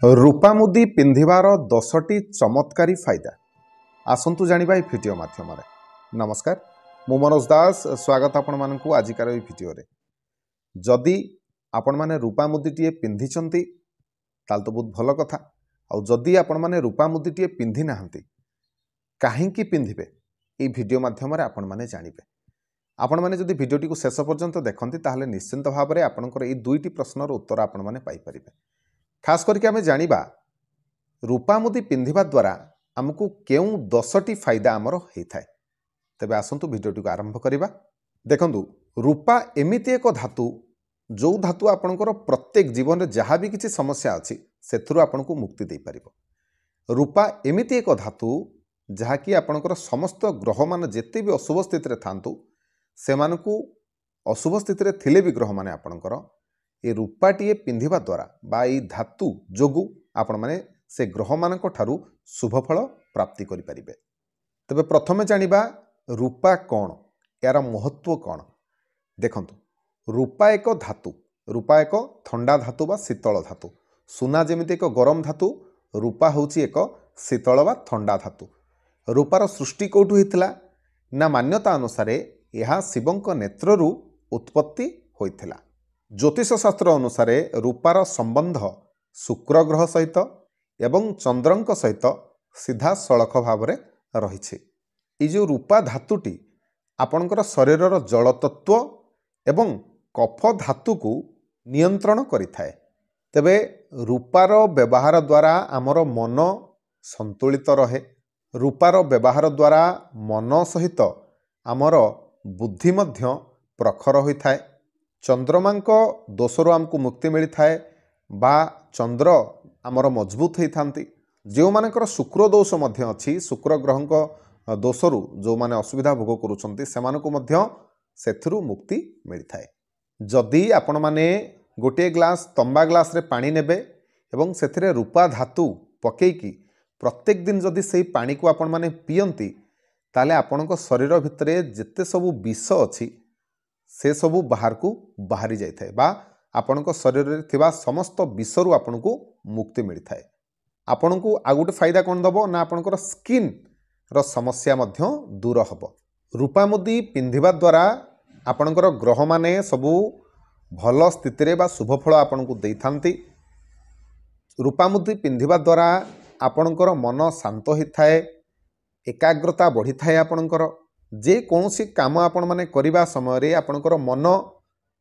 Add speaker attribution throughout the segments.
Speaker 1: रूपा मुदी पिंधिबार 10टी चमत्कारी फायदा आसंतु जानिबा ए भिडियो माध्यम रे। नमस्कार, मु मनोज दास स्वागत आपण मानकु आजिकार ए भिडियो रे। जदि आपण माने रूपा मुदीटीए पिंधिचंती ताल तो बहुत भल कथा। आ जदि आपण माने रूपा मुदीटीए पिंधि नाहंती काहेकि पिंधिबे ए भिडियो माध्यम रे आपण माने जानिबे। आपण माने जदि भिडियोटी को शेष पर्यंत देखंती ताहले निश्चिंत भाव रे आपनकर ए दुईटी प्रश्नर उत्तर आपण माने पाई परिबे। खास करके आमे जानिबा रूपा मुदी पिंधिबा द्वारा आमको केउं 10टी फायदा आमर होइथाय। तेबे आसंतु भिडियोटी को आरंभ करिबा। देखंतु रूपा एमिति एक धातु जो धातु आपनकर प्रत्येक जीवन रे जहाँ भी किसी समस्या अछि सेथुरु आपनको मुक्ति दे परिबो। रूपा एमिति एक धातु जहाँ कि आपनकर समस्त ग्रह मान जेते भी अशुभ स्थिति रे थांतु सेमानकु अशुभ स्थिति रे थिले भी ग्रह माने आपनकर ए रूपाटीए पिंधिबा द्वारा बा ई धातु जोगु आपण माने से ग्रह मानक ठारू शुभफल प्राप्ति करि परिबे। तबे प्रथमे जानिबा रूपा कौन, यार महत्व कौन। देखंतु रूपा एक धातु, रूपा एक ठंडा धातु बा शीतल धातु। सुना जेमिति एक गरम धातु, रूपा होउची एक शीतल बा ठंडा धातु। रूपार सृष्टि कोठु हितला ना मान्यता अनुसार यह शिवंक नेत्ररु उत्पत्ति होइथिला। ज्योतिष शास्त्र अनुसार रूपार संबंध शुक्र ग्रह सहित एवं चंद्रंक सहित सीधा सड़क भाव में रही। ये जो रूपा धातुटी आपणकर शरीरर जल तत्व एवं कफ धातु को नियंत्रण करिथाए। तेबे रूपार व्यवहार द्वारा आमर मन संतुलित रहे। रूपार व्यवहार द्वारा मन सहित आमर बुद्धि मध्य प्रखर होइथाए। चंद्रमांक दोषरु आमको मुक्ति मिलता है बा चंद्र आमर मजबूत होई थांती। जो मानकर शुक्र दोष मध्य अछि, शुक्र ग्रहंक दोषरु जो माने असुविधा भोग करूछंती सेमानकु मध्य सेथुरु मुक्ति मिलता है। जदि आपण माने गोटे ग्लास तंबा ग्लास रे पानी नेबे एवं सेथिरे रूपा धातु पकेकी प्रत्येक दिन जदि सेही पानी को आपण माने पियंती ताले आपणक शरीर भितरे जेते सबु विष अछि से सबू बाहर को बाहरी जाए बा आपणक शरीर रे थिबा समस्त विषरु आपनको मुक्ति मिलता है। आपनको आ गोटे फायदा कौन दबो ना आपणकर स्किन रो समस्या मध्य दूर हबो। रूपा मुदी पिंधिबा द्वारा आपणकर ग्रह माने सबू भल स्थिति रे बा शुभ फल आपनको देई थांती। रूपा मुदी पिंधिबा द्वारा आपणकर मन शांत होइथाए, एकाग्रता बढ़ी थाए। आपणकर जे कौनसी काम आपण माने करिबा समय रे आपणकर मन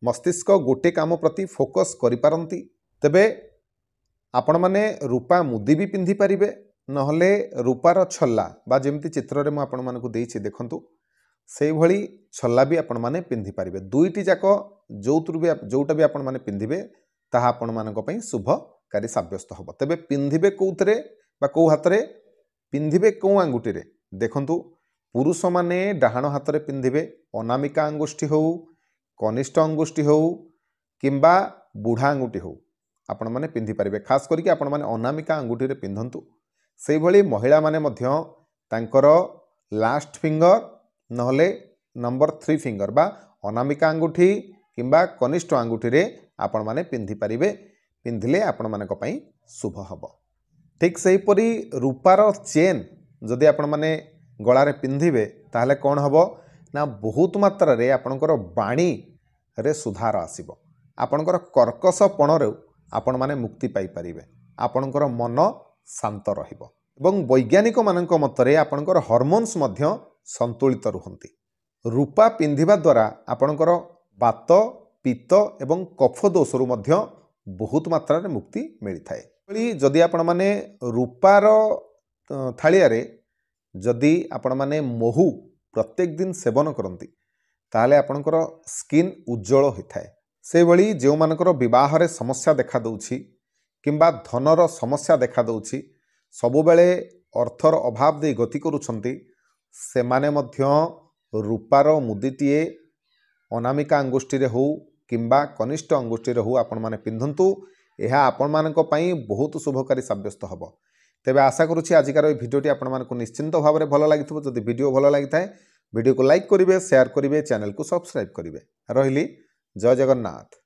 Speaker 1: मस्तिष्क गोटे काम प्रति फोकस करि पारंती। तबे आपण माने रूपा मुदी भी पिंधि पारिबे, नहले रूपार छल्ला बा जेमती चित्र रे म आपण मानकु देइछि देखंतु सेही भली छल्ला भी आपण माने पिंधि पारिबे। दुईटी जाक जोटा भी आपण माने पिंधिबे ताहा आपण मानक पई शुभकारी साब्यस्त हबो। तबे पिंधिबे कोउतरे बा को हातरे पिंधिबे को अंगुठी रे। देखंतु पुरुष माने डाहाण हाथ रे पिंधिबे अनामिका अंगुष्ठी हो, कनिष्ठ अंगुष्ठी हो किंबा बुढ़ा अंगुठी हो आपण माने पिंधि पारिबे। खास करके आपण माने अनामिका अंगुठी रे पिंधंतु। सेही भली महिला माने मध्य तांकर लास्ट फिंगर नहले नंबर 3 फिंगर बा अनामिका अंगुठी किंबा कनिष्ठ अंगुठी रे आपण माने पिंधि पारिबे। पिंधिले आपण मानक पई शुभ हबो। ठीक सेही परी रूपार चेन जदि आपण माने गलारे पिंधिबे ताहले कौन हबो ना बहुत मात्रा रे आपणकर बाणी रे सुधार आसीबो। आपणकर कर्कशपण रे आपण माने मुक्ति पाई परिबे। आपणकर मन शांत रहिबो एवं वैज्ञानिक मानक मतरे आपणकर हार्मोन्स मध्य संतुलित रुहंती। रूपा पिंधिबा द्वारा आपणकर बात पित्त एवं कफ दोषरु मध्य बहुत मात्रा रे मुक्ति मिलथाए। जदि आपण माने रूपार थालिया रे जदि आपण माने महू प्रत्येक दिन सेवन करती ताहले आपणकर स्किन उज्जवल होता है। से भली जो मानकर विवाह रे समस्या देखा दउछि किंबा धनर समस्या देखा दउछि सबु बेले अर्थर अभाव दे गति करूछंती से माने मध्य रूपार मुदीटीए अनामिका अंगुष्ठी रे हो किंबा कनिष्ठ अंगुष्ठी रे हो आपण माने पिंधंतु। यह आपण मानक पई बहुत शुभकारी साब्यस्त हबो। तेबे आशा करुछि आजिकार भिडियोटी आपण मानकु निश्चिंत भाव में भल लागिथिबो। जदि भिडियो भल लागिथाए भिडियो को लाइक करिवे, शेयर करिवे, चैनल को सब्सक्राइब करिवे। रहिली जय जगन्नाथ।